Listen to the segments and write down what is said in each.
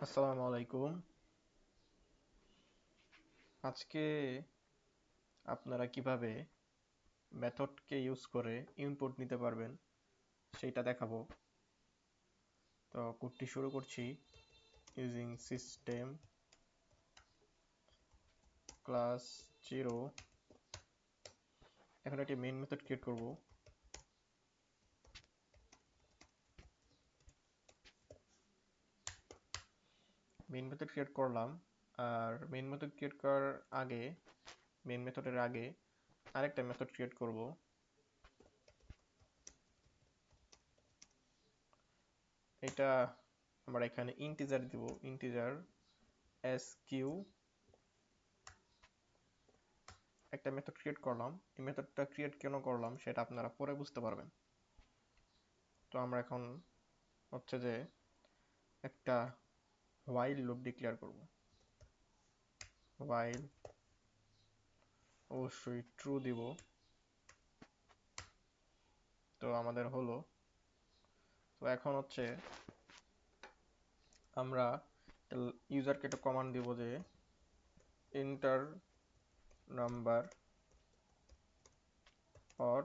আসসালামু আলাইকুম। আজকে আপনারা কিভাবে মেথডকে ইউজ করে ইনপুট নিতে পারবেন সেইটা দেখাবো। তো কোডটি শুরু করছি। Using system class 0। এখন একটি মেইন মেথড ক্রিয়েট করব। মেইন মেথড ক্রিয়েট করলাম। আর মেইন মেথড ক্রিয়েট করার আগে মেইন মেথডের আগে আরেকটা মেথড ক্রিয়েট করব। এটা আমরা এখানে ইন্টিজার দিব। ইন্টিজার কিউ একটা মেথড ক্রিয়েট করলাম। এই মেথডটা ক্রিয়েট কেন করলাম সেটা আপনারা পরে বুঝতে পারবেন। তো আমরা এখন হচ্ছে যে একটা while লুপ ডিক্লেয়ার করব। while অবশ্যই ট্রু দিব। তো আমাদের হলো। তো এখন হচ্ছে আমরা ইউজারকে একটা কমান্ড দিব যে enter number or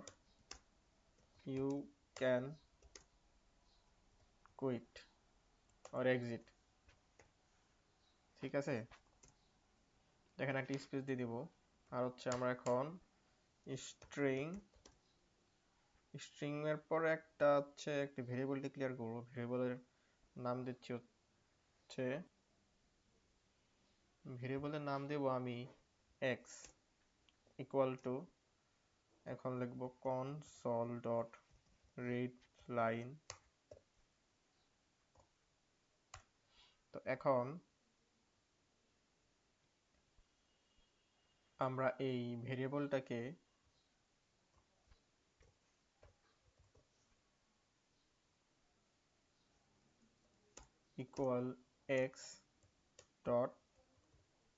you can quit or exit. ঠিক আছে, এখানে একটা স্পেস দিয়ে দিব। আর হচ্ছে আমরা এখন স্ট্রিং স্ট্রিং এর পরে একটা ভেরিয়েবল ডিক্লেয়ার করব। ভেরিয়েবলের নাম দিচ্ছি হচ্ছে ভেরিয়েবলের নাম দেব আমি এক্স ইকুয়াল টু, এখন লিখব কনসোল ডট রিড লাইন। তো এখন আমরা এই ভেরিয়েবলটাকে equal x dot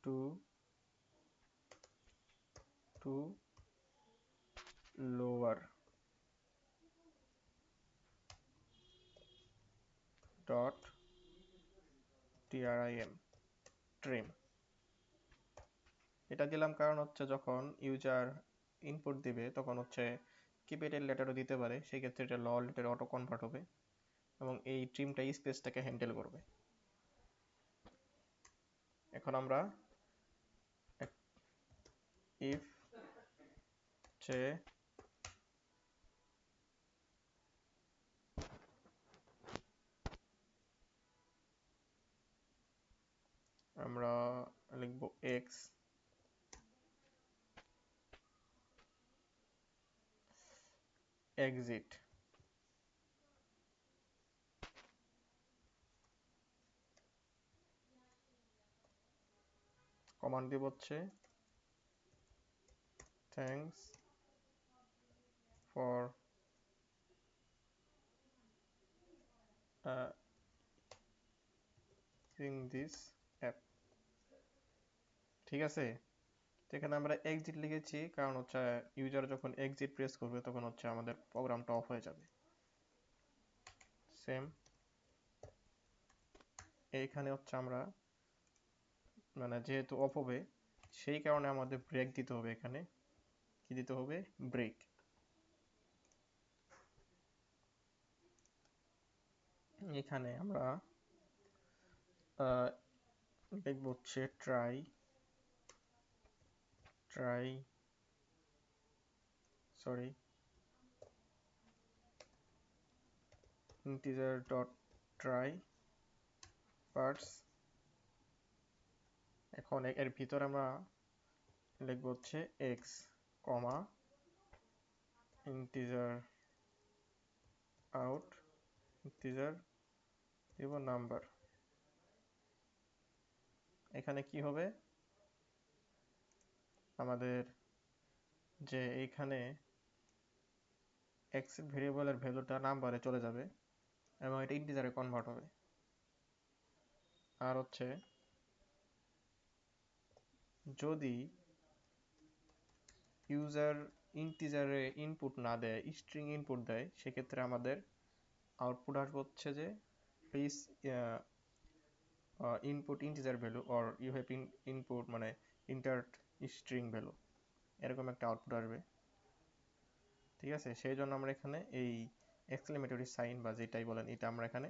to to lower dot trim. এটা দিলাম কারণ হচ্ছে যখন ইউজার ইনপুট দিবে তখন হচ্ছে কিপ্যাডের লেটারও দিতে পারে, সেই ক্ষেত্রে এটা ল লেটার অটো কনভার্ট হবে এবং এই ট্রিমটা স্পেসটাকে হ্যান্ডেল করবে। এখন আমরা ইফ হচ্ছে আমরা লিখব এক্স এক্সিট। কমান্ড দিব হচ্ছে thanks for using this app. ঠিক আছে, তো এখানে আমরা এক্সিট লিখেছি কারণ হচ্ছে ইউজার যখন এক্সিট প্রেস করবে তখন হচ্ছে আমাদের প্রোগ্রামটা অফ হয়ে যাবে। সেম এইখানে হচ্ছে আমরা মানে যেহেতু অফ হবে সেই কারণে আমাদের ব্রেক দিতে হবে। এখানে কি দিতে হবে? ব্রেক। এখানে আমরা লিখব হচ্ছে try try sorry integer dot try parts. এখন এর ভিতর আমরা লিখব হচ্ছে এক্স কমা ইন্টিজার আউট ইন্টিজার দিব নাম্বার। এখানে কি হবে? আমাদের যে এইখানে এক্স ভেরিয়েবলের ভ্যালুটা নাম্বারে চলে যাবে এবং এটা ইন্টিজারে কনভার্ট হবে। আর হচ্ছে যদি ইউজার ইন্টিজারে ইনপুট না দেয়, স্ট্রিং ইনপুট দেয়, সেক্ষেত্রে আমাদের আউটপুট আসবে হচ্ছে যে please input integer value or you have input মানে ইন্টার্ড স্ট্রিং ভ্যালু, এরকম একটা আউটপুট আসবে। ঠিক আছে, সেই জন্য আমরা এখানে এই এক্সক্লেমেটরি সাইন বা যেটাই বলেন এটা আমরা এখানে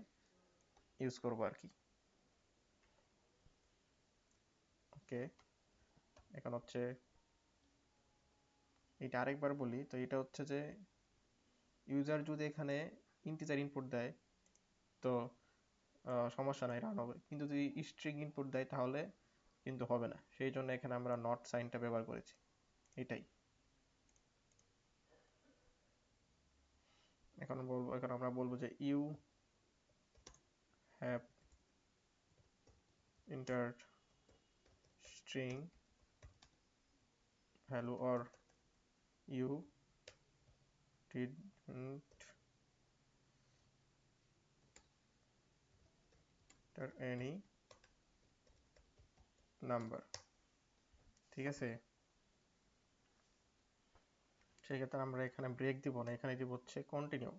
ইউজ করব আর কি। ওকে, এখন হচ্ছে এটা আরেকবার বলি, তো এটা হচ্ছে যে ইউজার যদি এখানে ইন্টিজার ইনপুট দেয় তো সমস্যা নাই, রান হবে, কিন্তু যদি স্ট্রিং ইনপুট দেয় তাহলে কিন্তু হবে না, সেই জন্য এখানে আমরা নট সাইনটা ব্যবহার করেছি, এটাই। এখন আমরা বলবো যে you have entered string value or you didn't enter any number। ঠিক আছে, সেক্ষেত্রে আমরা এখানে ব্রেক দিব না, এখানে দিব হচ্ছে কন্টিনিউ।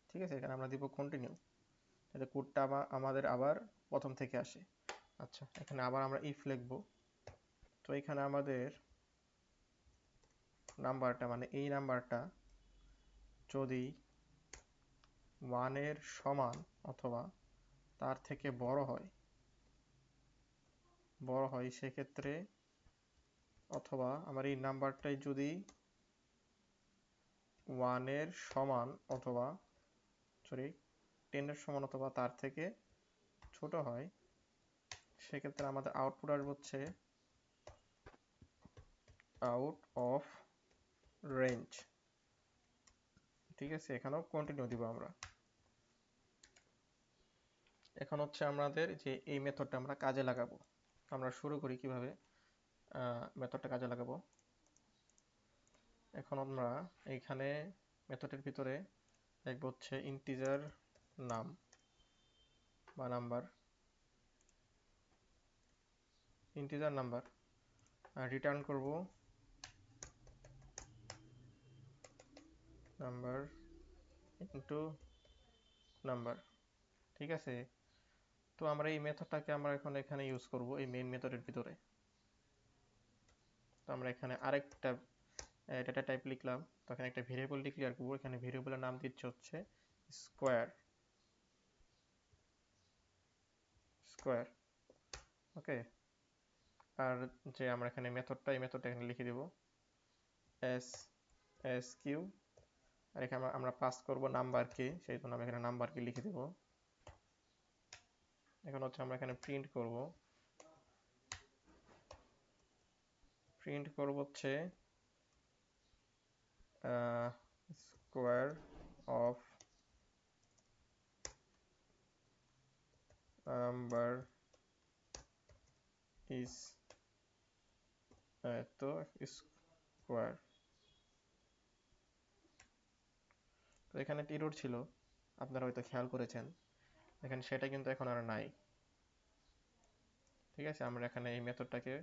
ঠিক আছে, এখানে আমরা দিব কন্টিনিউ, যাতে কোডটা আমাদের আবার প্রথম থেকে আসে। আচ্ছা, এখানে আবার আমরা ইফ লিখবো, তো এখানে আমাদের নাম্বারটা মানে এই নাম্বারটা যদি 1 এর সমান অথবা তার থেকে বড় হয় সেক্ষেত্রে, অথবা আমার এই নাম্বারটাই যদি 1 এর সমান অথবা 10 এর সমান অথবা তার থেকে ছোট হয়, সেক্ষেত্রে আমাদের আউটপুট আসবে হচ্ছে আউট অফ রেঞ্জ। ঠিক আছে, এখানেও কন্টিনিউ দিব আমরা। এখন হচ্ছে আমাদের যে এই মেথডটা আমরা কাজে লাগাবো, আমরা শুরু করি কিভাবে মেথডটা কাজে লাগাবো। এখন আমরা এইখানে মেথডের ভিতরে লিখবো হচ্ছে ইন্টিজার নাম বা নাম্বার, ইন্টিজার নাম্বার, রিটার্ন করব নাম্বার ইনটু নাম্বার। ঠিক আছে, তো আমরা এই মেথডটাকে আমরা এখন এখানে ইউজ করব এই মেইন মেথডের ভিতরে। তো আমরা এখানে আরেকটা ডেটা টাইপ লিখলাম, তো এখানে একটা ভেরিয়েবল ডিক্লেয়ার করব, এখানে ভেরিয়েবলের নাম দিচ্ছে হচ্ছে স্কোয়ার। ওকে, আর যে আমরা এখানে মেথডটা, এই মেথডটা এখানে লিখে দেব এস কিউ, আর এখানে আমরা পাস করব নাম্বারকে, সেই জন্য আমরা এখানে নাম্বারকে লিখে দেব। এখন হচ্ছে আমরা এখানে প্রিন্ট করব হচ্ছে স্কোয়ার অফ নাম্বার ইজ তো স্কোয়ার। তো এখানে একটা এরর ছিল, আপনারা হয়তো খেয়াল করেছেন, এখানে সেটা কিন্তু এখন আর নাই। ঠিক আছে, আমরা এখানে এই মেথডটাকে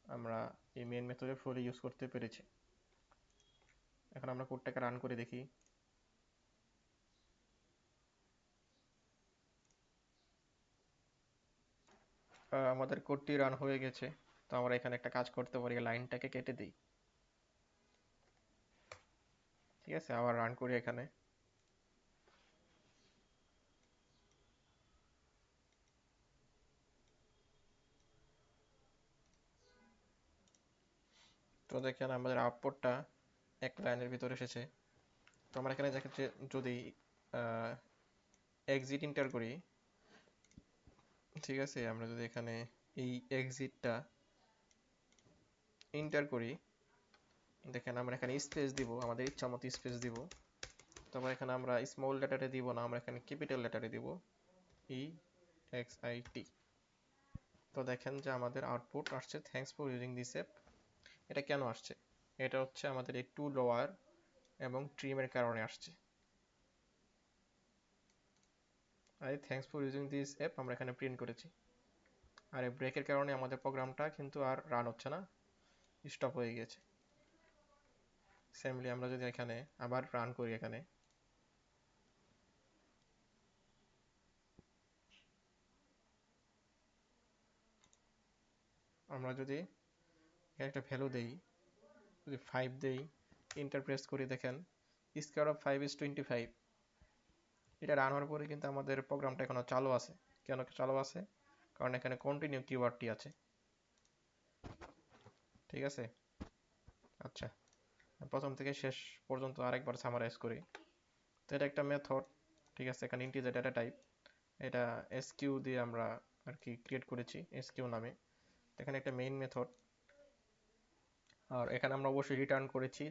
আমরা এই মেইন মেথডে ফুলি ইউজ করতে পেরেছি। এখন আমরা কোডটাকে রান করে দেখি। আমাদের কোডটি রান হয়ে গেছে, তো আমরা এখানে একটা কাজ করতে পারি, লাইনটাকে কেটে দিই। ঠিক আছে, আবার রান করি এখানে। তো দেখেন আমাদের আউটপুটটা এক লাইনের ভিতরে এসেছে। তো আমরা এখানে দেখেছি যদি এক্সিট ইন্টার করি, ঠিক আছে, আমরা যদি এখানে এই এক্সিটটা ইন্টার করি, দেখেন আমরা এখানে স্পেস দিব, আমাদের ইচ্ছা মতো স্পেস দিব। তারপর এখানে আমরা স্মল লেটারে দিব না, আমরা এখানে ক্যাপিটাল লেটারে দিব, EXIT। তো দেখেন যে আমাদের আউটপুট আসছে thanks for using this app. এটা কেন আসছে? এটা হচ্ছে আমাদের এই টু লোয়ার এবং ট্রিমের কারণে আসছে। আর এই thanks for using this app আমরা এখানে প্রিন্ট করেছি। আর এই ব্রেকের কারণে আমাদের প্রোগ্রামটা কিন্তু আর রান হচ্ছে না, স্টপ হয়ে গেছে। সেমলি আমরা যদি এখানে আবার রান করি, এখানে আমরা যদি এখানে একটা ভ্যালু দেই, যদি 5 দেই, এন্টার প্রেস করি, দেখেন স্কোয়ার অফ 5 ইজ 25। এটা রান হওয়ার পরে কিন্তু আমাদের প্রোগ্রামটা এখনো চালু আছে। কেন চালু আছে? কারণ এখানে কন্টিনিউ কিওয়ার্ডটি আছে। ঠিক আছে? আচ্ছা, প্রথম থেকে শেষ পর্যন্ত আরেকবার সামারাইজ করি। তো এটা একটা মেথড, ঠিক আছে? এখানে ইন্টিজার ডেটা টাইপ, এটা এসকিউ দিয়ে আমরা আর কি ক্রিয়েট করেছি, এসকিউ নামে। এখানে একটা মেইন মেথড, আর এখানে আমরা অবশ্যই রিটার্ন করেছি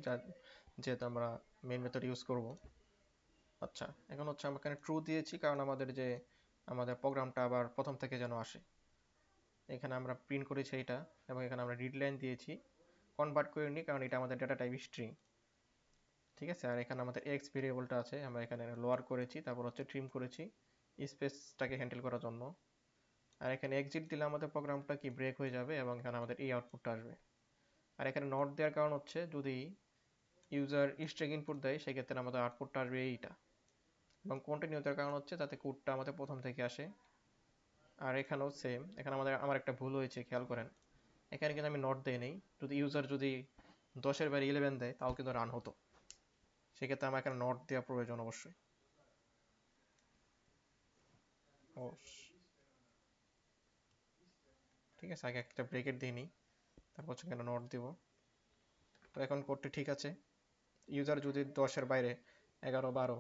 যেহেতু আমরা মেইন মেথড ইউজ করব। আচ্ছা, এখন হচ্ছে আমরা এখানে ট্রু দিয়েছি কারণ আমাদের প্রোগ্রামটা আবার প্রথম থেকে যেন আসে। এখানে আমরা প্রিন্ট করেছি এটা, এবং এখানে আমরা রিড লাইন দিয়েছি, কনভার্ট করিনি কারণ এটা আমাদের ডেটা টাইপ স্ট্রিং। ঠিক আছে? আর এখানে আমাদের এক্স ভেরিয়েবলটা আছে, আমরা এখানে লোয়ার করেছি, তারপর হচ্ছে ট্রিম করেছি স্পেসটাকে হ্যান্ডেল করার জন্য। আর এখানে এক্সিট দিলে আমাদের প্রোগ্রামটা কি ব্রেক হয়ে যাবে এবং এখানে আমাদের এই আউটপুটটা আসবে। আর এখানে নট দেওয়ার কারণ হচ্ছে যদি ইউজার স্ট্রিং ইনপুট দেয় সেক্ষেত্রে আমাদের আউটপুটটা আসবে এইটা। এবং কন্টিনিউ দেওয়ার কারণ হচ্ছে যাতে কোডটা আমাদের প্রথম থেকে আসে। আর এখানেও সেম, এখানে আমার একটা ভুল হয়েছে, খেয়াল করেন। এখানে কিন্তু আমি নট দেই নেই, যদি ইউজার যদি 10-এর বাইরে 11 দেয় তাও কিন্তু রান হতো। সেক্ষেত্রে আমার এখানে নট দেওয়া প্রয়োজন অবশ্যই। ঠিক আছে, আগে একটা ব্রেকেট দিই নি, তারপর হচ্ছে এখানে নট দিব। তো এখন কোডটি ঠিক আছে। ইউজার যদি 10-এর বাইরে 11, 12,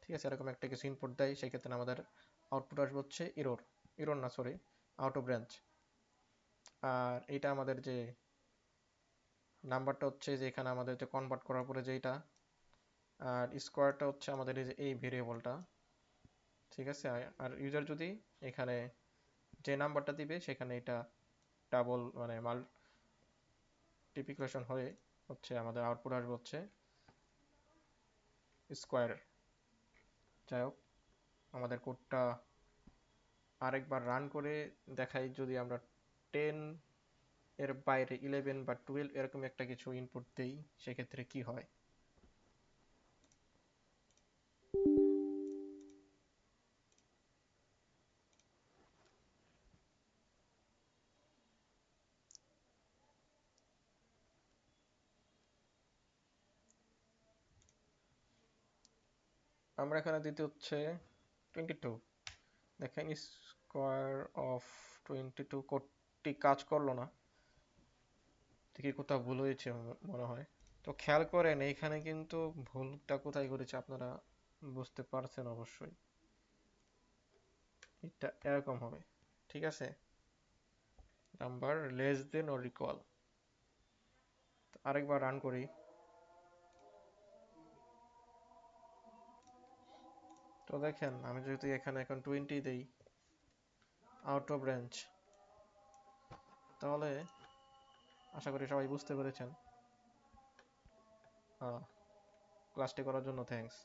ঠিক আছে, এরকম একটা কিছু ইনপুট দেয়, সেক্ষেত্রে আমাদের আউটপুট আসবে হচ্ছে ইরর না, সরি, আউট অফ রেঞ্জ। আর এটা আমাদের যে নাম্বারটা হচ্ছে যে এখানে আমাদের যে কনভার্ট করার পরে যেটা, আর স্কোয়ারটা হচ্ছে আমাদের এই ভেরিয়েবলটা। ঠিক আছে? আর ইউজার যদি এখানে যে নাম্বারটা দিবে সেখানে এটা ডাবল মানে মাল্টিপ্লিকেশন হয়ে হচ্ছে আমাদের আউটপুট আসবে হচ্ছে স্কোয়ার। যাই হোক, আমাদের কোডটা আরেকবার রান করে দেখাই, যদি আমরা 10 এর বাইরে 11 বা 12 এরকম একটা কিছু ইনপুট দেই সেক্ষেত্রে কি হয়। আমরা এখানে দিতে হচ্ছে 22। দেখেন স্কোয়ার অফ 22 কোডটি কাজ করলো না, দেখি কোথাও ভুল হয়েছে মনে হয়। তো খেয়াল করেন এইখানে কিন্তু ভুলটা কোথায় করেছে আপনারা বুঝতে পারছেন অবশ্যই। এটা এরকম হবে, ঠিক আছে? Number less than or equal. আরেকবার রান করি। তো দেখেন আমি যদি এখানে এখন 20 দেই, আউট অফ রেঞ্জ, তাহলে আশা করি সবাই বুঝতে পেরেছেন। ক্লাসটি করার জন্য থ্যাঙ্কস।